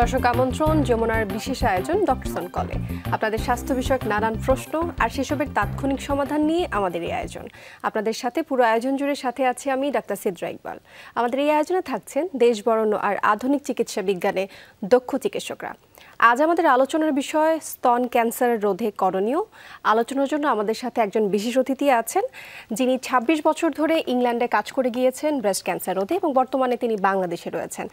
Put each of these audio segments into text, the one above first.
দর্শক আমন্ত্রণ যমুনার বিশেষ আয়োজন ডক্টরস অন কলে। আপনাদের স্বাস্থ্য বিষয়ক নানান প্রশ্ন আর সেসবের তাৎক্ষণিক সমাধান নিয়ে আমাদের এই আয়োজন। আপনাদের সাথে পুরো আয়োজন জুড়ে সাথে আছি আমি ডাক্তার সিদ্রা ইকবাল। আমাদের এই আয়োজনে থাকছেন দেশ বরেণ্য আর আধুনিক চিকিৎসা বিজ্ঞানে দক্ষ চিকিৎসকরা। আজ আমাদের আলোচনার বিষয় স্তন ক্যান্সার রোধে করণীয়। আলোচনার জন্য আমাদের সাথে একজন বিশেষ অতিথি আছেন, যিনি ২৬ বছর ধরে ইংল্যান্ডে কাজ করে গিয়েছেন ব্রেস্ট ক্যান্সার রোধে এবং বর্তমানে তিনি বাংলাদেশে রয়েছেন।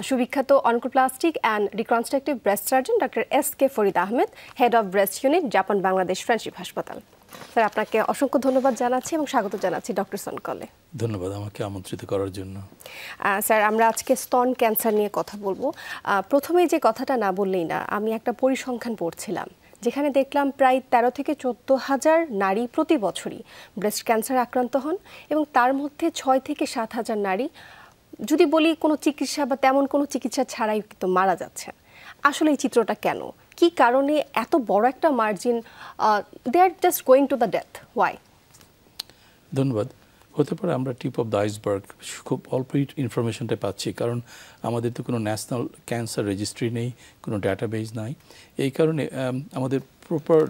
সুবিখ্যাত oncoplastic and reconstructive breast surgeon doctor S K. Farid Ahmed, head of breast unit, Japan Bangladesh friendship হাসপাতাল। স্যার, আপনাকে অসংখ্য ধন্যবাদ জানাচ্ছি এবং স্বাগত জানাচ্ছি ডক্টরস অন কলে। ধন্যবাদ আমাকে আমন্ত্রিত করার জন্য। স্যার, আমরা আজকে স্তন ক্যান্সার নিয়ে কথা বলবো। প্রথমেই যে কথাটা না বললেই না, আমি একটা পরিসংখ্যান পড়ছিলাম যেখানে দেখলাম প্রায় ১৩ থেকে ১৪ হাজার নারী প্রতি বছরই ব্রেস্ট ক্যান্সার আক্রান্ত হন এবং তার মধ্যে ৬ থেকে ৭ হাজার নারী, যদি বলি কোনো চিকিৎসা বা তেমন কোনো চিকিৎসা ছাড়াই কিন্তু মারা যাচ্ছে। আসলে এই চিত্রটা কেন, কি কারণে এত বড় একটা margin, they are just going to the death, why? ধন্যবাদ। হতে পারে আমরা টিপ অফ দ্য আইসবার্গ খুব অল্প ইনফরমেশনটা পাচ্ছি, কারণ আমাদের তো কোনো ন্যাশনাল ক্যান্সার রেজিস্ট্রি নেই, কোনো ডাটাবেস নাই। এই কারণে আমাদের প্রপার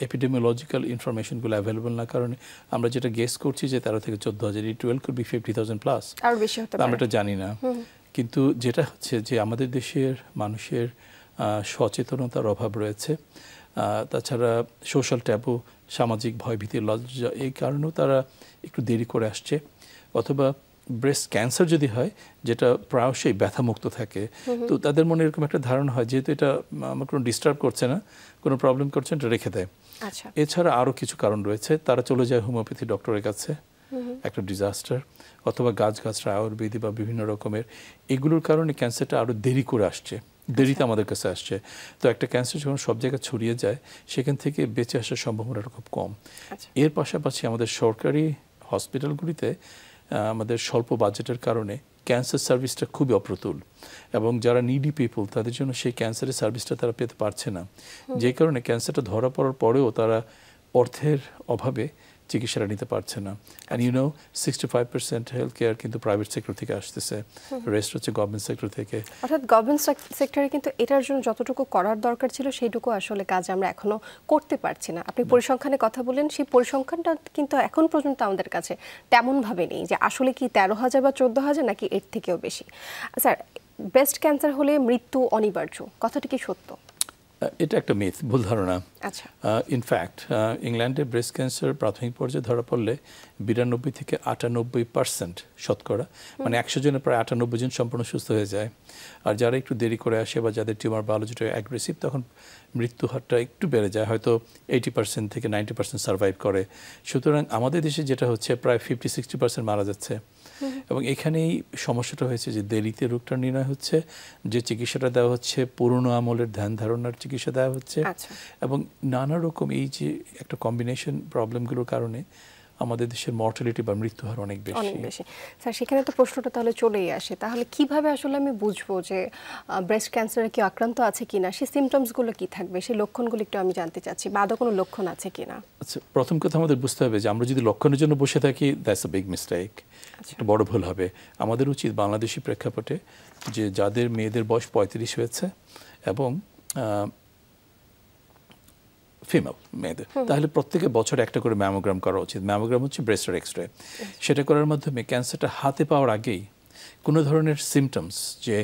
এপিডেমিওলজিক্যাল ইনফরমেশনগুলো অ্যাভেলেবল না, কারণে আমরা যেটা গেস করছি যে ১৩ থেকে ১৪ হাজার, এই 12 could be 50,000 প্লাস, আমরা এটা জানি না। কিন্তু যেটা হচ্ছে যে আমাদের দেশের মানুষের সচেতনতার অভাব রয়েছে, তাছাড়া সোশ্যাল ট্যাবু, সামাজিক ভয়ভীতির লজ্জা, এই কারণেও তারা একটু দেরি করে আসছে। অথবা ব্রেস্ট ক্যান্সার যদি হয়, যেটা প্রায়শই ব্যথামুক্ত থাকে, তো তাদের মনে এরকম একটা ধারণা হয় যেহেতু এটা আমার কোনো ডিস্টার্ব করছে না, কোনো প্রবলেম করছে না, এটা রেখে দেয়। এছাড়া আরও কিছু কারণ রয়েছে, তারা চলে যায় হোমিওপ্যাথি ডক্টরের কাছে, একটা ডিজাস্টার, অথবা গাছগাছরা, আয়ুর্বেদি বা বিভিন্ন রকমের, এগুলোর কারণে ক্যান্সারটা আরও দেরি করে আসছে, দেরিতে আমাদের কাছে আসছে। তো একটা ক্যান্সার যখন সব জায়গায় ছড়িয়ে যায়, সেখান থেকে বেঁচে আসার সম্ভাবনাটা খুব কম। এর পাশাপাশি আমাদের সরকারি হসপিটালগুলিতে আমাদের স্বল্প বাজেটের কারণে ক্যান্সার সার্ভিসটা খুবই অপ্রতুল, এবং যারা নিডি পিপল তাদের জন্য সেই ক্যান্সারের সার্ভিসটা তারা পেতে পারছে না, যে কারণে ক্যান্সারটা ধরা পড়ার পরেও তারা অর্থের অভাবে চিকিৎসাটা নিতে পারছে না। And you know 65% health care কিন্তু প্রাইভেট সেক্টর থেকে আসতেছে, রেস্ট হচ্ছে গভর্নমেন্ট সেক্টর থেকে। অর্থাৎ গভর্নমেন্ট সেক্টরে কিন্তু এটার জন্য যতটুকু করার দরকার ছিল সেইটুকু আসলে কাজ আমরা এখনো করতে পারছি না। আপনি পরিসংখ্যানে কথা বলেন, সেই পরিসংখ্যানটা কিন্তু এখন পর্যন্ত আমাদের কাছে তেমনভাবে নেই যে আসলে কি ১৩,০০০ বা ১৪,০০০ নাকি এর থেকেও বেশি। স্যার, ব্রেস্ট ক্যান্সার হলে মৃত্যু অনিবার্য, কথাটা কি সত্য? এটা একটা মিথ, ভুল ধারণা। ইনফ্যাক্ট ইংল্যান্ডে ব্রেস্ট ক্যান্সার প্রাথমিক পর্যায়ে ধরা পড়লে ৯২ থেকে ৯৮% শতকরা, মানে ১০০ জনের প্রায় ৯৮ জন সম্পূর্ণ সুস্থ হয়ে যায়। আর যারা একটু দেরি করে আসে বা যাদের টিউমার বায়োলজিটা অ্যাগ্রেসিভ, তখন মৃত্যু হারটা একটু বেড়ে যায়, হয়তো 80% থেকে 90% সার্ভাইভ করে। সুতরাং আমাদের দেশে যেটা হচ্ছে প্রায় 50-60% মারা যাচ্ছে। এবং এখানেই সমস্যাটা হয়েছে যে দেরিতে রোগটা নির্ণয় হচ্ছে, যে চিকিৎসাটা দেওয়া হচ্ছে পুরনো আমলের ধ্যান ধারণার চিকিৎসা দেওয়া হচ্ছে, এবং নানা রকম এই যে একটা কম্বিনেশন প্রবলেমগুলোর কারণে আমাদের দেশের মর্টালিটি বা মৃত্যু হার অনেক বেশি। স্যার, সেখানে তো প্রশ্নটা তাহলে চলেই আসে, তাহলে কিভাবে আসলে আমি বুঝবো যে ব্রেস্ট ক্যান্সারে কি আক্রান্ত আছে কিনা? সেই সিমটমসগুলো কি থাকবে, সেই লক্ষণগুলো একটু আমি জানতে চাচ্ছি, বা আদৌ কোনো লক্ষণ আছে কিনা? আচ্ছা, প্রথম কথা আমাদের বুঝতে হবে যে আমরা যদি লক্ষণের জন্য বসে থাকি, দ্যাটস আ বিগ মিস্টেক, একটা বড় ভুল হবে। আমাদের উচিত বাংলাদেশি প্রেক্ষাপটে যে যাদের মেয়েদের বয়স ৩৫ হয়েছে এবং ফিমেল মেয়েদের, তাহলে প্রত্যেকে বছরে একটা করে ম্যামোগ্রাম করা উচিত। ম্যামোগ্রাম হচ্ছে ব্রেস্টের এক্সরে। সেটা করার মাধ্যমে ক্যান্সারটা হাতে পাওয়ার আগেই কোনো ধরনের সিমটমস, যে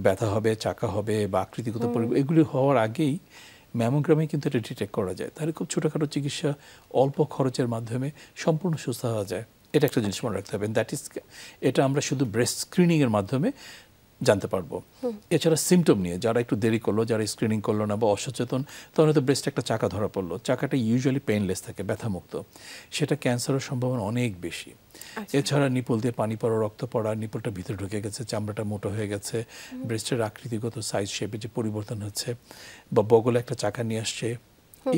ব্যথা হবে, চাকা হবে বা আকৃতিগত এগুলি হওয়ার আগেই ম্যামোগ্রামে কিন্তু এটা ডিটেক্ট করা যায়। তাহলে খুব ছোটোখাটো চিকিৎসা অল্প খরচের মাধ্যমে সম্পূর্ণ সুস্থ হওয়া যায়। এটা একটা জিনিস মনে রাখতে হবে, দ্যাট ইজ, এটা আমরা শুধু ব্রেস্ট স্ক্রিনিংয়ের মাধ্যমে জানতে পারবো। এছাড়া সিমটম নিয়ে যারা একটু দেরি করলো, যারা স্ক্রিনিং করলো না বা অসচেতন, তখন হয়তো ব্রেস্টে একটা চাকা ধরা পড়লো, চাকাটা ইউজুয়ালি পেইনলেস থাকে, ব্যথামুক্ত, সেটা ক্যান্সারের সম্ভাবনা অনেক বেশি। এছাড়া নিপল দিয়ে পানি পড়া, রক্ত পড়া, নিপলটা ভিতরে ঢুকে গেছে, চামড়াটা মোটা হয়ে গেছে, ব্রেস্টের আকৃতিগত সাইজ শেপে যে পরিবর্তন হচ্ছে, বা বগলে একটা চাকা নিয়ে আসছে,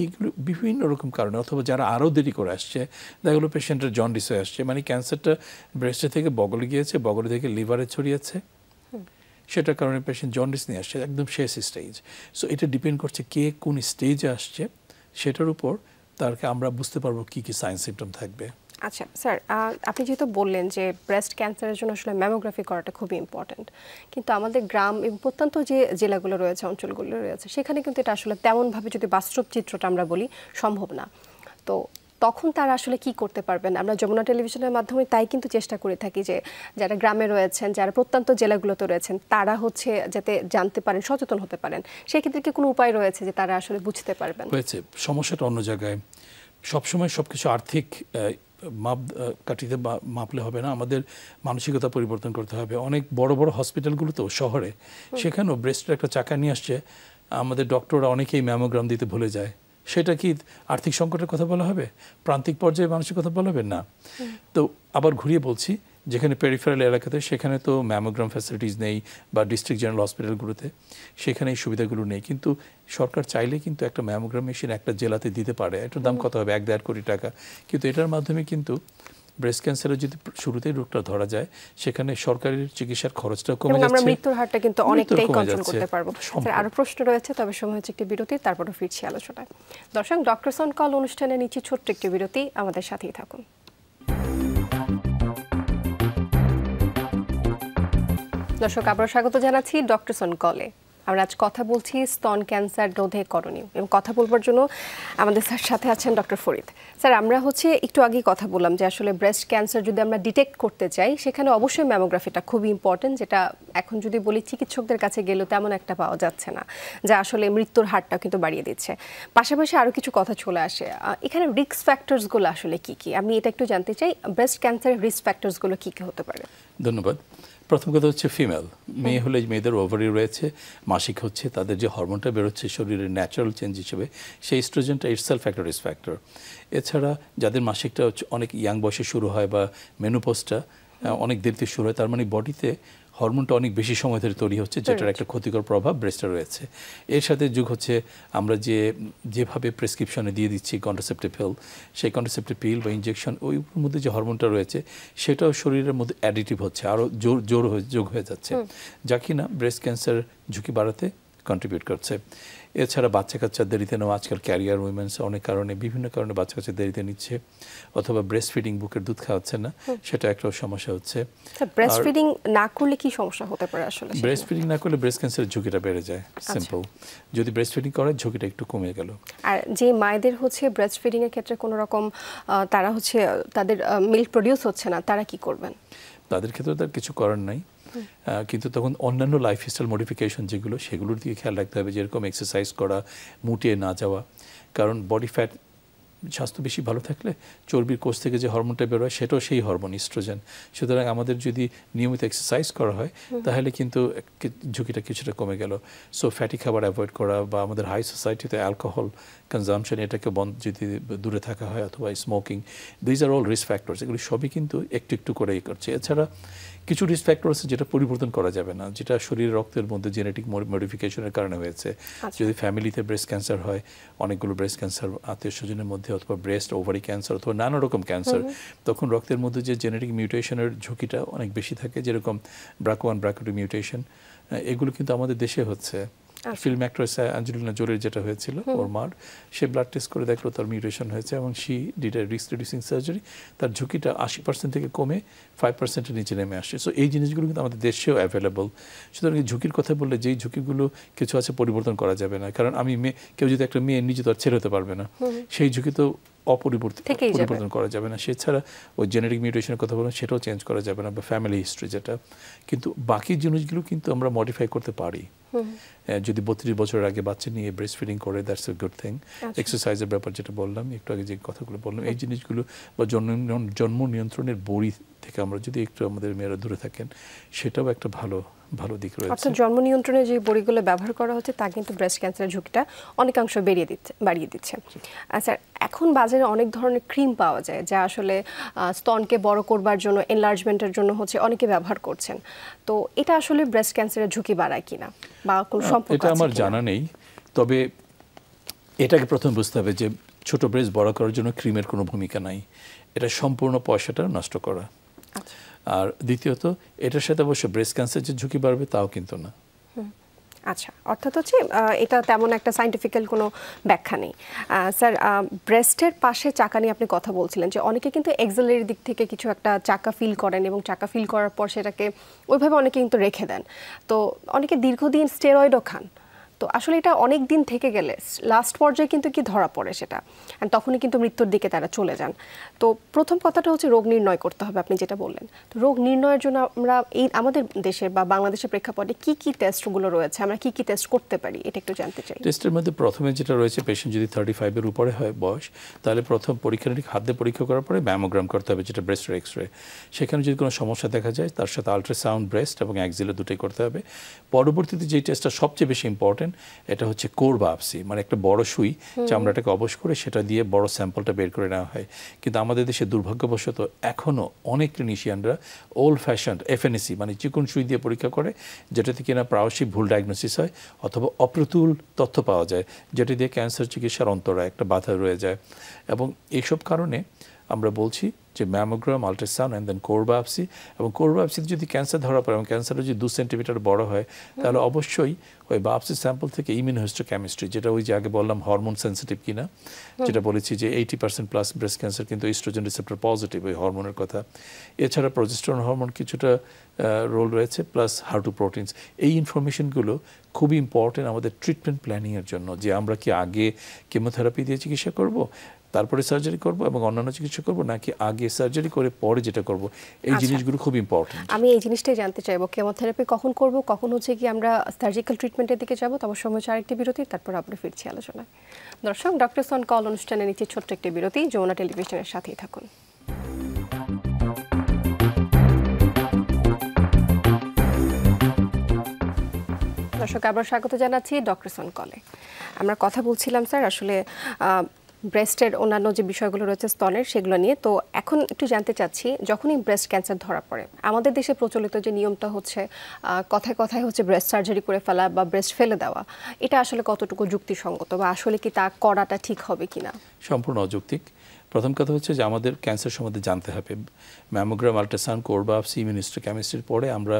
এইগুলো বিভিন্ন রকম কারণে। অথবা যারা আরও দেরি করে আসছে, দেখা গেলো পেশেন্টের জন্ডিস হয়ে আসছে, মানে ক্যান্সারটা ব্রেস্টের থেকে বগলে গিয়েছে, বগলে থেকে লিভারে ছড়িয়েছে, সেটার কারণে পেশেন্ট জন্ডিস নিয়ে আসছে একদম শেষ স্টেজ। সো এটা ডিপেন্ড করছে কে কোন স্টেজে আসছে, সেটার উপর তারকে আমরা বুঝতে পারবো কী কী সাইন সিমটম থাকবে। আচ্ছা স্যার, আপনি যেহেতু বললেন যে ব্রেস্ট ক্যান্সারের জন্য আসলে ম্যামোগ্রাফি করাটা খুবই ইম্পর্ট্যান্ট, কিন্তু আমাদের গ্রাম এবং প্রত্যন্ত যে জেলাগুলো রয়েছে, অঞ্চলগুলো রয়েছে, সেখানে কিন্তু এটা আসলে তেমনভাবে যদি বাস্তব চিত্রটা আমরা বলি সম্ভব না। তো তখন তারা আসলে কি করতে পারবেন? আমরা যমুনা টেলিভিশনের মাধ্যমে তাই কিন্তু চেষ্টা করে থাকি যে যারা গ্রামে রয়েছেন, যারা প্রত্যন্ত জেলাগুলোতে রয়েছেন, তারা হচ্ছে যাতে জানতে পারেন, সচেতন হতে পারেন। সেক্ষেত্রে কি কোনো উপায় রয়েছে যে তারা আসলে বুঝতে পারবেন? হয়েছে, সমস্যাটা অন্য জায়গায়। সবসময় সবকিছু আর্থিক মাপ কাঠিতে মাপলে হবে না, আমাদের মানসিকতা পরিবর্তন করতে হবে। অনেক বড় বড় হসপিটালগুলোতেও শহরে, সেখানেও ব্রেস্টের একটা চাকা নিয়ে আসছে, আমাদের ডক্টররা অনেকেই ম্যামোগ্রাম দিতে ভুলে যায়। সেটা কি আর্থিক সংকটের কথা বলা হবে? প্রান্তিক পর্যায়ে মানুষের কথা বলা হবে না। তো আবার ঘুরিয়ে বলছি, যেখানে পেরিফেরাল এলাকাতে সেখানে তো ম্যামোগ্রাম ফ্যাসিলিটিস নেই, বা ডিস্ট্রিক্ট জেনারেল হসপিটালগুলোতে সেখানে এই সুবিধাগুলো নেই। কিন্তু সরকার চাইলে কিন্তু একটা ম্যামোগ্রাম মেশিন একটা জেলাতে দিতে পারে। এটার দাম কত হবে? 1-1.5 কোটি টাকা। কিন্তু এটার মাধ্যমে কিন্তু ব্রেস্ট ক্যান্সারের যদি শুরুতেই রোগটা ধরা যায়, সেখানে সরকারি চিকিৎসার খরচটাও কমে যাচ্ছে, আমরা মৃত্যুর হারটা কিন্তু অনেকটাই কন্ট্রোল করতে পারবো। আরো প্রশ্ন রয়েছে, তবে সময় হচ্ছে একটি বিরতি, তারপরে ফিরছি আলোচনায়। দর্শক, ডক্টরস অন কল অনুষ্ঠানে নিচ্ছি ছোট্ট একটি বিরতি, আমাদের সাথেই থাকুন। দর্শক, আবারও স্বাগত জানাচ্ছি ডক্টরস অন কলে। আমরা আজ কথা বলছি স্তন ক্যান্সার রোধে করণীয়, এবং কথা বলবার জন্য আমাদের সাথে আছেন ডক্টর ফরিদ। স্যার, আমরা একটু আগেই কথা বললাম যে আসলে ব্রেস্ট ক্যান্সার যদি আমরা ডিটেক্ট করতে চাই, সেখানে অবশ্যই ম্যামোগ্রাফিটা খুবই ইম্পর্টেন্ট, যেটা এখন যদি বলি চিকিৎসকদের কাছে গেলেও তেমন একটা পাওয়া যাচ্ছে না, যা আসলে মৃত্যুর হারটাও কিন্তু বাড়িয়ে দিচ্ছে। পাশাপাশি আরও কিছু কথা চলে আসে, এখানে রিস্ক ফ্যাক্টরসগুলো আসলে কী কী, আমি এটা একটু জানতে চাই। ব্রেস্ট ক্যান্সারের রিস্ক ফ্যাক্টরসগুলো কী কী হতে পারে? ধন্যবাদ। প্রথম কথা হচ্ছে ফিমেল, মেয়ে হলে মেয়েদের ওভারি রয়েছে, মাসিক হচ্ছে, তাদের যে হরমোনটা বেরোচ্ছে শরীরের ন্যাচারাল চেঞ্জ হিসেবে, সেই এস্ট্রোজেনটা ইটসেলফ একটা রিস্ক ফ্যাক্টর। এছাড়া যাদের মাসিকটা অনেক ইয়াং বয়সে শুরু হয়, বা মেনোপজটা অনেক দেরিতে শুরু হয়, তার মানে বডিতে হরমোনটা অনেক বেশি সময় ধরে তৈরি হচ্ছে, যেটার একটা ক্ষতিকর প্রভাব ব্রেস্টে রয়েছে। এর সাথে যোগ হচ্ছে আমরা যেভাবে প্রেসক্রিপশনে দিয়ে দিচ্ছি কন্ট্রাসেপ্টিভ পিল, সেই কন্ট্রাসেপ্টিভ পিল বা ইনজেকশন, ওই মধ্যে যে হরমোনটা রয়েছে সেটাও শরীরের মধ্যে অ্যাডিটিভ হচ্ছে, আরও যোগ হয়ে যাচ্ছে, যা কিনা ব্রেস্ট ক্যান্সার ঝুঁকি বাড়াতে কন্ট্রিবিউট করছে। এছাড়া বাচ্চা কাচ্চা দেরিতে নেওয়া, আজকাল ক্যারিয়ার উইমেন্স অনেক কারণে, বিভিন্ন কারণে বাচ্চা কাচ্চা দেরিতে নিচ্ছে, অথবা ব্রেস্ট ফিডিং, বুকের দুধ খাওয়াচ্ছে না, সেটা একটা সমস্যা হচ্ছে। ব্রেস্ট ফিডিং না করলে কি সমস্যা হতে পারে আসলে? ব্রেস্ট ফিডিং না করলে ব্রেস্ট ক্যান্সারের ঝুঁকিটা বেড়ে যায়, সিম্পল। যদি ব্রেস্ট ফিডিং করে, ঝুঁকিটা একটু কমে গেল। আর যে মায়েদের ব্রেস্ট ফিডিং এর ক্ষেত্রে কোনো রকম তারা তাদের মিল্ক প্রডিউস হচ্ছে না, তারা কি করবেন? তাদের ক্ষেত্রে তার কিছু করার নাই, কিন্তু তখন অন্যান্য লাইফস্টাইল মডিফিকেশন যেগুলো, সেগুলোর দিকে খেয়াল রাখতে হবে, যেরকম এক্সারসাইজ করা, মুটিয়ে না যাওয়া। কারণ বডি ফ্যাট, স্বাস্থ্য বেশি ভালো থাকলে চর্বির কোষ থেকে যে হরমোনটা বেরোয় সেটাও সেই হরমোন, ইস্ট্রোজেন। সুতরাং আমাদের যদি নিয়মিত এক্সারসাইজ করা হয়, তাহলে কিন্তু ঝুঁকিটা কিছুটা কমে গেল। সো ফ্যাটি খাবার অ্যাভয়েড করা, বা আমাদের হাই সোসাইটিতে অ্যালকোহল কনজামশন, এটাকে যদি দূরে থাকা হয়, অথবা smoking, these are all risk factors. এগুলি সবই কিন্তু একটু একটু করে করছে। এছাড়া কিছু রিস্ক ফ্যাক্টর আছে যেটা পরিবর্তন করা যাবে না, যেটা শরীরের রক্তের মধ্যে জেনেটিক মডিফিকেশনের কারণে হয়েছে। যদি ফ্যামিলিতে ব্রেস্ট ক্যান্সার হয়, অনেকগুলো ব্রেস্ট ক্যান্সার আত্মীয় স্বজনের মধ্যে, অথবা ব্রেস্ট ওভারি ক্যান্সার, অথবা নানা রকম ক্যান্সার, তখন রক্তের মধ্যে যে জেনেটিক মিউটেশনের ঝুঁকিটা অনেক বেশি থাকে, যেরকম BRCA1 BRCA2 মিউটেশন, এগুলো কিন্তু আমাদের দেশে হচ্ছে। ফিল্ম অ্যাক্ট্রেস অ্যাঞ্জেলিনা জোলির যেটা হয়েছিল, ওর মার, সে ব্লাড টেস্ট করে দেখলো তার মিউটেশন হয়েছে, এবং she did A risk reducing surgery. তার ঝুঁকিটা 80% থেকে কমে 5%-এর নিচে নেমে আসছে। সো এই জিনিসগুলো কিন্তু আমাদের দেশেও অ্যাভেলেবল। সুতরাং এই ঝুঁকির কথা বললে, যেই ঝুঁকিগুলো কিছু আছে পরিবর্তন করা যাবে না, কারণ কেউ যদি একটা মেয়ে নিজে তো আর ছেড়ে হতে পারবে না, সেই ঝুঁকি তো পরিবর্তন করা যাবে না। সেছাড়া ওই জেনেটিক মিউটেশনের কথা বলবেন, সেটাও চেঞ্জ করা যাবে না, বা ফ্যামিলি হিস্ট্রি যেটা। কিন্তু বাকি জিনিসগুলো কিন্তু আমরা মডিফাই করতে পারি। যদি 32 বছরের আগে বাচ্চা নিয়ে ব্রেস্ট ফিডিং করে, দ্যাটস এ গুড থিং। এক্সারসাইজের ব্যাপার যেটা বললাম একটু আগে, যে কথাগুলো বললাম, এই জিনিসগুলো, বা জন্ম নিয়ন্ত্রণের বড়ি থেকে আমরা যদি একটু আমাদের মেয়েরা দূরে থাকেন, সেটাও একটা ভালো দিক রয়েছে। অর্থাৎ জন্ম নিয়ন্ত্রণে যে বড়িগুলো ব্যবহার করা হচ্ছে, তা কিন্তু ব্রেস্ট ক্যান্সারের ঝুঁকিটা অনেকাংশ বাড়িয়ে দিচ্ছে। আচ্ছা, এখন বাজারে অনেক ধরনের ক্রিম পাওয়া যায়, যা আসলে স্তনকে বড় করবার জন্য, এনলার্জমেন্টের জন্য অনেকে ব্যবহার করছেন। তো এটা আসলে ব্রেস্ট ক্যান্সারের ঝুঁকি বাড়ায় কিনা, বা কোনো সম্পর্ক আছে কিনা? এটা আমার জানা নেই, তবে এটাকে প্রথম বুঝতে হবে যে ছোট ব্রেস্ট বড় করার জন্য ক্রিমের কোনো ভূমিকা নাই। এটা সম্পূর্ণ পয়সাটা নষ্ট করা। আর দ্বিতীয়ত, এটার সাথে অবশ্য ব্রেস্ট ক্যান্সার যে ঝুঁকি বাড়বে তাও কিন্তু না। আচ্ছা, অর্থাৎ হচ্ছে এটা তেমন একটা সায়েন্টিফিক্যাল কোনো ব্যাখ্যা নেই। স্যার, ব্রেস্টের পাশে চাকা নিয়ে আপনি কথা বলছিলেন যে অনেকে কিন্তু এক্সেলের দিক থেকে কিছু একটা চাকা ফিল করেন এবং চাকা ফিল করার পর সেটাকে ওইভাবে অনেকে কিন্তু রেখে দেন। তো অনেকে দীর্ঘদিন স্টেরয়েডও খান। তো আসলে এটা অনেক দিন থেকে গেলে লাস্ট পর্যায়ে কিন্তু কি ধরা পড়ে সেটা, আর তখনই কিন্তু মৃত্যুর দিকে তারা চলে যান। তো প্রথম কথাটা হচ্ছে রোগ নির্ণয় করতে হবে, আপনি যেটা বললেন। তো রোগ নির্ণয়ের জন্য আমরা এই আমাদের দেশের বা বাংলাদেশের প্রেক্ষাপটে কি কি টেস্টগুলো রয়েছে, আমরা কি কি টেস্ট করতে পারি, এটা একটু জানতে চাই। টেস্টের মধ্যে প্রথমে যেটা রয়েছে, পেশেন্ট যদি 35-এর উপরে হয় বয়স, তাহলে প্রথম পরীক্ষাটি হাত দিয়ে পরীক্ষা করার পরে ম্যামোগ্রাম করতে হবে, যেটা ব্রেস্টের এক্সরে। সেখানে যদি কোনো সমস্যা দেখা যায় তার সাথে আলট্রাসাউন্ড ব্রেস্ট এবং অ্যাক্সিলা দুটোই করতে হবে। পরবর্তীতে যে টেস্টটা সবচেয়ে বেশি ইম্পর্টেন্ট, এটা হচ্ছে কোর বায়োপসি, মানে একটা বড় সুই চামড়াটাকে অবশ করে সেটা দিয়ে বড় স্যাম্পলটা বের করে নেওয়া হয়। কিন্তু আমাদের দেশে দুর্ভাগ্যবশত এখনও অনেক ক্লিনিশিয়ানরা ওল্ড ফ্যাশন এফএনএসি মানে চিকন সুই দিয়ে পরীক্ষা করে, যেটাতে কিনা প্রায়শই ভুল ডায়াগনোসিস হয় অথবা অপ্রতুল তথ্য পাওয়া যায়, যেটা দিয়ে ক্যান্সার চিকিৎসার অন্তরায় একটা বাধা রয়ে যায়। এবং এইসব কারণে আমরা বলছি যে mammogram, ultrasound and then core biopsy. এবং কোর বায়োপসিতে যদি ক্যান্সার ধরা পড়ে এবং ক্যান্সারটা যদি 2 সেন্টিমিটার বড় হয়, তাহলে অবশ্যই ওই বায়োপসি স্যাম্পল থেকে ইমিউনোহিস্টোকেমিস্ট্রি, যেটা ওই যে আগে বললাম হরমোন সেন্সিটিভ কিনা, যেটা বলেছি যে 80% প্লাস ব্রেস্ট ক্যান্সার কিন্তু ইস্ট্রোজেন রিসেপ্টর পজিটিভ, ওই হরমোনের কথা। এছাড়া প্রজেস্টেরন হরমোন কিছুটা রোল রয়েছে, প্লাস হার্টু প্রোটিনস। এই ইনফরমেশনগুলো খুবই ইম্পর্টেন্ট আমাদের ট্রিটমেন্ট প্ল্যানিংয়ের জন্য, যে আমরা কি আগে কেমোথেরাপি দিয়ে চিকিৎসা করব, তারপরে সার্জারি করব এবং অন্যান্য চিকিৎসা করব, নাকি আগে সার্জারি করে পরে যেটা করব। এই জিনিসগুলো খুব ইম্পর্টেন্ট। আমি এই জিনিসটাই জানতে চাইবো, কেমোথেরাপি কখন করব, কখন হচ্ছে কি আমরা সার্জিক্যাল ট্রিটমেন্টের দিকে যাব। তবে সময় হচ্ছে আরেকটি বিরতি, তারপর আমরা ফিরছি আলোচনায়। দর্শক, ডক্টরস অন কল অনুষ্ঠানে নিচ্ছে ছোট্ট একটি বিরতি। যমুনা টেলিভিশনের সাথেই থাকুন। দর্শক, আবার স্বাগত জানাচ্ছি ডক্টরস অন কলে। আমরা কথা বলছিলাম স্যার আসলে ব্রেস্টের অন্যান্য যে বিষয়গুলো রয়েছে স্তনের, সেগুলো নিয়ে। তো এখন একটু জানতে চাচ্ছি, যখনই ব্রেস্ট ক্যান্সার ধরা পড়ে, আমাদের দেশে প্রচলিত যে নিয়মটা হচ্ছে কথায় কথায় হচ্ছে ব্রেস্ট সার্জারি করে ফেলা বা ব্রেস্ট ফেলে দেওয়া, এটা আসলে কতটুকু যুক্তিসঙ্গত বা আসলে কি তা করাটা ঠিক হবে কিনা? সম্পূর্ণ অযৌক্তিক। প্রথম কথা হচ্ছে যে আমাদের ক্যান্সার সম্বন্ধে জানতে হবে। ম্যামোগ্রাম, আলট্রাসাউন্ড, কোর বায়োপসি, ইমিউনোহিস্টোকেমিস্ট্রির পরে আমরা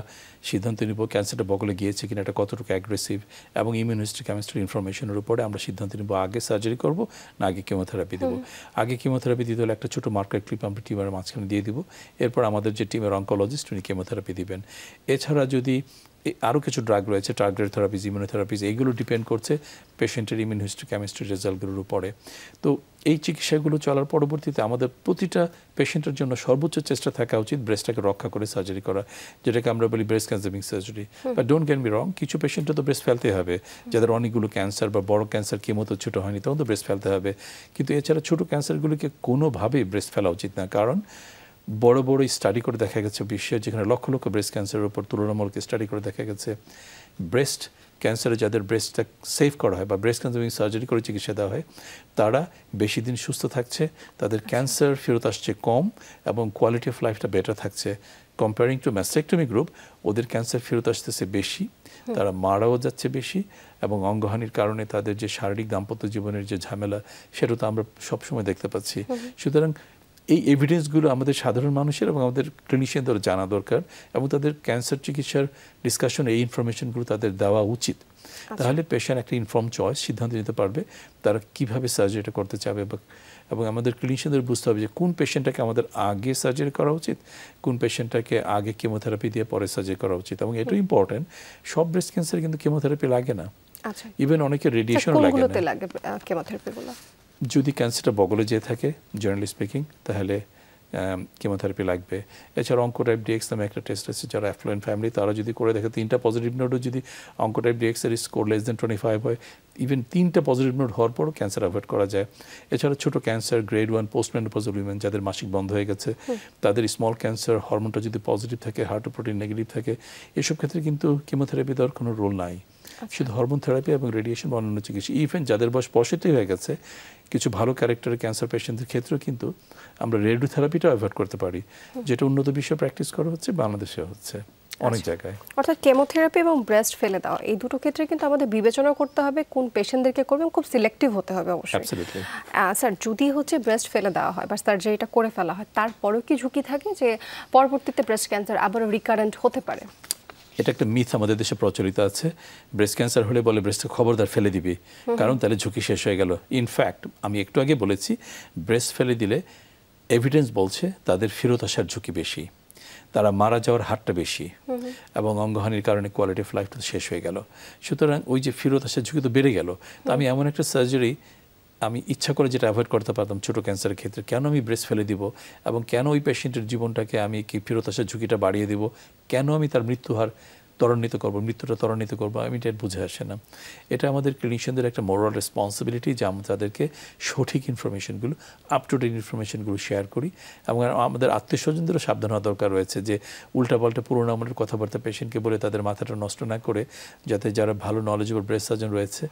সিদ্ধান্ত নিব ক্যান্সারটা বগলে গিয়েছে কিনা, এটা কতটুকু অ্যাগ্রেসিভ, এবং ইমিউনোহিস্টোকেমিস্ট্রির ইনফরমেশনের উপরে আমরা সিদ্ধান্ত নিব আগে সার্জারি করব না আগে কেমোথেরাপি দেবো। আগে কেমোথেরাপি দিতে হলে একটা ছোটো মার্কার ক্লিপ আমরা টিউমারের মাঝখানে দিয়ে দিব। এরপর আমাদের যে টিমের অনকোলজিস্ট উনি কেমোথেরাপি দিবেন। এছাড়া যদি আরও কিছু ড্রাগ রয়েছে, টার্গেটেড থেরাপিজ, ইমিউনোথেরাপিজ, এইগুলো ডিপেন্ড করছে পেশেন্টের ইমিউনোহিস্টোকেমিস্ট্রি রেজাল্টগুলোর উপরে। তো এই চিকিৎসাগুলো চলার পরবর্তীতে আমাদের প্রতিটা পেশেন্টের জন্য সর্বোচ্চ চেষ্টা থাকা উচিত ব্রেস্টটাকে রক্ষা করে সার্জারি করা, যেটাকে আমরা বলি breast conserving surgery. But don't get me রং, কিছু পেশেন্টে তো ব্রেস্ট ফেলতে হবে, যাদের অনেকগুলো ক্যান্সার বা বড় ক্যান্সার কেমোতে ছোটো হয়নি, তখন তো ব্রেস্ট ফেলতে হবে। কিন্তু এছাড়া ছোটো ক্যান্সারগুলিকে কোনোভাবেই ব্রেস্ট ফেলা উচিত না, কারণ বড় বড় স্টাডি করে দেখা গেছে বিশ্বের যেখানে লক্ষ লক্ষ ব্রেস্ট ক্যান্সারের উপর তুলনামূলক স্টাডি করে দেখা গেছে ব্রেস্ট ক্যান্সারে যাদের ব্রেস্টটা সেভ করা হয় বা ব্রেস্ট কনজার্ভিং সার্জারি করে চিকিৎসা দেওয়া হয়, তারা বেশি দিন সুস্থ থাকছে, তাদের ক্যান্সার ফেরত আসছে কম এবং কোয়ালিটি অফ লাইফটা বেটার থাকছে। কম্পেয়ারিং টু ম্যাস্টেক্টমি গ্রুপ, ওদের ক্যান্সার ফেরত আসতেছে বেশি, তারা মারাও যাচ্ছে বেশি, এবং অঙ্গহানির কারণে তাদের যে শারীরিক দাম্পত্য জীবনের যে ঝামেলা, সেটা তো আমরা সবসময় দেখতে পাচ্ছি। সুতরাং এই এভিডেন্সগুলো আমাদের সাধারণ মানুষের এবং আমাদের ক্লিনিশিয়ানদের জানা দরকার, এবং তাদের ক্যান্সার চিকিৎসার ডিসকাশন এই ইনফরমেশনগুলো তাদের দেওয়া উচিত। তাহলে পেশেন্ট একটা ইনফর্ম চয়েস সিদ্ধান্ত নিতে পারবে তারা কীভাবে সার্জারিটা করতে চাবে। এবং আমাদের ক্লিনিশিয়ানদের বুঝতে হবে যে কোন পেশেন্টটাকে আমাদের আগে সার্জারি করা উচিত, কোন পেশেন্টটাকে আগে কেমোথেরাপি দিয়ে পরে সার্জারি করা উচিত। এবং এটাও ইম্পর্টেন্ট, সব ব্রেস্ট ক্যান্সারে কিন্তু কেমোথেরাপি লাগে না, ইভেন অনেকের রেডিয়েশন লাগে না। যদি ক্যান্সারটা বগলে যেয়ে থাকে জেনারেলি স্পিকিং, তাহলে কেমোথেরাপি লাগবে। এছাড়া অঙ্কোটাইপ ডিএক্স নামে একটা টেস্ট আছে, যারা অ্যাফ্লুয়েন্ট ফ্যামিলি তারা যদি করে দেখে 3টা পজিটিভ নোটও যদি অঙ্কোটাইপ ডিএক্সের স্কোর লেস দেন 25 হয়, ইভেন 3টা পজিটিভ নোট হওয়ার পরও ক্যান্সার অ্যাভয়েড করা যায়। এছাড়া ছোটো ক্যান্সার, গ্রেড 1 পোস্টমেনোপজাল উইমেন যাদের মাসিক বন্ধ হয়ে গেছে, তাদের স্মল ক্যান্সার হরমোনটা যদি পজিটিভ থাকে, হার্ট প্রোটিন নেগেটিভ থাকে, এসব ক্ষেত্রে কিন্তু কেমোথেরাপি দেওয়ার কোনো রোল নাই, শুধু হরমোন থেরাপি এবং রেডিয়েশন বা অন্যান্য চিকিৎসা। ইভেন যাদের বয়স 65 হয়ে গেছে, কিছু ভালো ক্যারেক্টারের ক্যান্সার পেশেন্টদের ক্ষেত্রেও কিন্তু আমরা রেডিওথেরাপিটা অ্যাভয়েড করতে পারি, যেটা উন্নত বিশ্বে প্র্যাকটিস করা হচ্ছে, বাংলাদেশে হচ্ছে অনেক জায়গায়। অর্থাৎ কেমোথেরাপি এবং ব্রেস্ট ফেলে দেওয়া, এই দুটো ক্ষেত্রে কিন্তু আমাদের বিবেচনা করতে হবে কোন পেশেন্টদেরকে করবে, খুব সিলেক্টিভ হতে হবে অবশ্যই। স্যার, যদি হচ্ছে ব্রেস্ট ফেলে দেওয়া হয় বা সার্জারিটা করে ফেলা হয়, তারপরেও কি ঝুঁকি থাকে যে পরবর্তীতে ব্রেস্ট ক্যান্সার আবারও রিকারেন্ট হতে পারে? এটা একটা মিথ আমাদের দেশে প্রচলিত আছে। ব্রেস্ট ক্যান্সার হলে বলে ব্রেস্টে খবরদার ফেলে দিবি, কারণ তাহলে ঝুঁকি শেষ হয়ে গেল। ইনফ্যাক্ট আমি একটু আগে বলেছি, ব্রেস্ট ফেলে দিলে এভিডেন্স বলছে তাদের ফেরত আসার ঝুঁকি বেশি, তারা মারা যাওয়ার হারটা বেশি, এবং অঙ্গহানির কারণে কোয়ালিটি অফ লাইফটা শেষ হয়ে গেল। সুতরাং ওই যে ফেরত আসার ঝুঁকি তো বেড়ে গেল। তো আমি এমন একটা সার্জারি আমি ইচ্ছা করে যেটা অ্যাভয়েড করতে পারতাম ছোটো ক্যান্সারের ক্ষেত্রে, কেন আমি ব্রেস্ট ফেলে দিব, এবং কেন ওই পেশেন্টের জীবনটাকে আমি কি ফেরত আসার ঝুঁকিটা বাড়িয়ে দিব, কেন আমি তার মৃত্যুটা ত্বরান্বিত করবো, আমি এটা বুঝে আসে না। এটা আমাদের ক্লিনিশিয়ানদের একটা মোরাল রেসপন্সিবিলিটি যে আমরা তাদেরকে সঠিক ইনফরমেশনগুলো, আপ টু ডেট ইনফরমেশনগুলো শেয়ার করি, এবং আমাদের আত্মীয় স্বজনদেরও সাবধান হওয়া দরকার রয়েছে যে উল্টাপাল্টা পুরোনো আমলের কথাবার্তা পেশেন্টকে বলে তাদের মাথাটা নষ্ট না করে, যাতে যারা ভালো নলেজেবল ব্রেস্ট সার্জন রয়েছে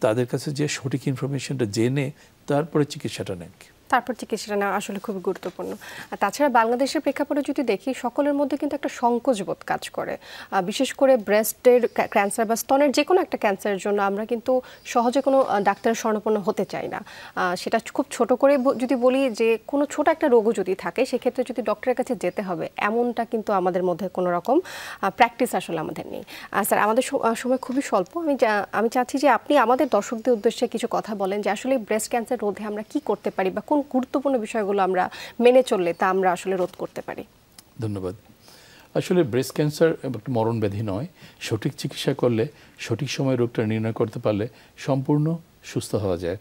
তাদের কাছে যে সঠিক ইনফরমেশনটা জেনে তারপরে চিকিৎসাটা নেন। তারপর চিকিৎসাটা নেওয়া আসলে খুবই গুরুত্বপূর্ণ। আর তাছাড়া বাংলাদেশের প্রেক্ষাপটে যদি দেখি, সকলের মধ্যে কিন্তু একটা সংকোচবোধ কাজ করে, বিশেষ করে ব্রেস্টের ক্যান্সার বা স্তনের যে কোনো একটা ক্যান্সারের জন্য আমরা কিন্তু সহজে কোনো ডাক্তারের শরণাপন্ন হতে চাই না। সেটা খুব ছোট করে যদি বলি যে কোনো ছোট একটা রোগও যদি থাকে, সেক্ষেত্রে যদি ডক্টরের কাছে যেতে হবে, এমনটা কিন্তু আমাদের মধ্যে কোনো রকম প্র্যাকটিস আসলে আমাদের নেই। স্যার, আমাদের সময় খুবই স্বল্প। আমি চাচ্ছি যে আপনি আমাদের দর্শকদের উদ্দেশ্যে কিছু কথা বলেন যে আসলে ব্রেস্ট ক্যান্সার রোধে আমরা কি করতে পারি, বা কোন গুরুত্বপূর্ণ বিষয়গুলো আমরা মেনে চললে তা আমরা আসলে রোধ করতে পারি। ধন্যবাদ। আসলে ব্রেস্ট ক্যান্সার একটা মরণ ব্যাধি নয়। সঠিক চিকিৎসা করলে, সঠিক সময় রোগটা নির্ণয় করতে পারলে সম্পূর্ণ সুস্থ হওয়া যায়।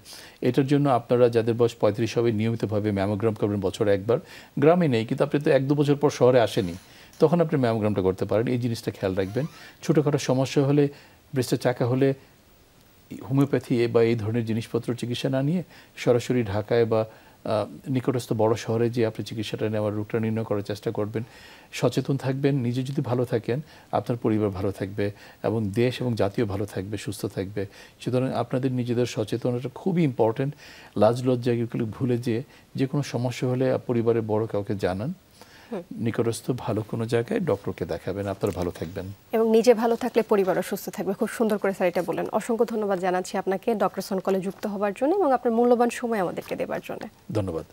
এটার জন্য আপনারা যাদের বয়স 35 হবে নিয়মিতভাবে ম্যামোগ্রাম করবেন বছরে একবার। গ্রামে নেই, কিন্তু আপনি তো 1-2 বছর পর শহরে আসেনি, তখন আপনি ম্যামোগ্রামটা করতে পারেন। এই জিনিসটা খেয়াল রাখবেন। ছোটোখাটো সমস্যা হলে, ব্রেস্টের চাকা হলে হোমিওপ্যাথি বা এই ধরনের জিনিসপত্র চিকিৎসা না নিয়ে সরাসরি ঢাকায় বা নিকটস্থ বড় শহরে যে আপনি চিকিৎসাটা নেওয়ার রোগটা নির্ণয় করার চেষ্টা করবেন। সচেতন থাকবেন। নিজে যদি ভালো থাকেন, আপনার পরিবার ভালো থাকবে, এবং দেশ এবং জাতীয় ভালো থাকবে, সুস্থ থাকবে। সুতরাং আপনাদের নিজেদের সচেতনতা খুবই ইম্পর্টেন্ট। লাজ লজ্জা এগুলো ভুলে যে কোনো সমস্যা হলে পরিবারের বড় কাউকে জানান, নিকটস্থ ভালো কোনো জায়গায় ডক্টরকে দেখাবেন, আপনারা ভালো থাকবেন। এবং নিজে ভালো থাকলে পরিবারও সুস্থ থাকবে। খুব সুন্দর করে স্যার এটা বলেন। অসংখ্য ধন্যবাদ জানাচ্ছি আপনাকে ডক্টরসন কলে যুক্ত হওয়ার জন্য এবং আপনার মূল্যবান সময় আমাদেরকে দেওয়ার জন্য। ধন্যবাদ।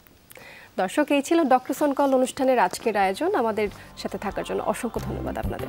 দর্শক, এই ছিল ডক্টরসন কল অনুষ্ঠানের আজকের আয়োজন। আমাদের সাথে থাকার জন্য অসংখ্য ধন্যবাদ আপনাদের।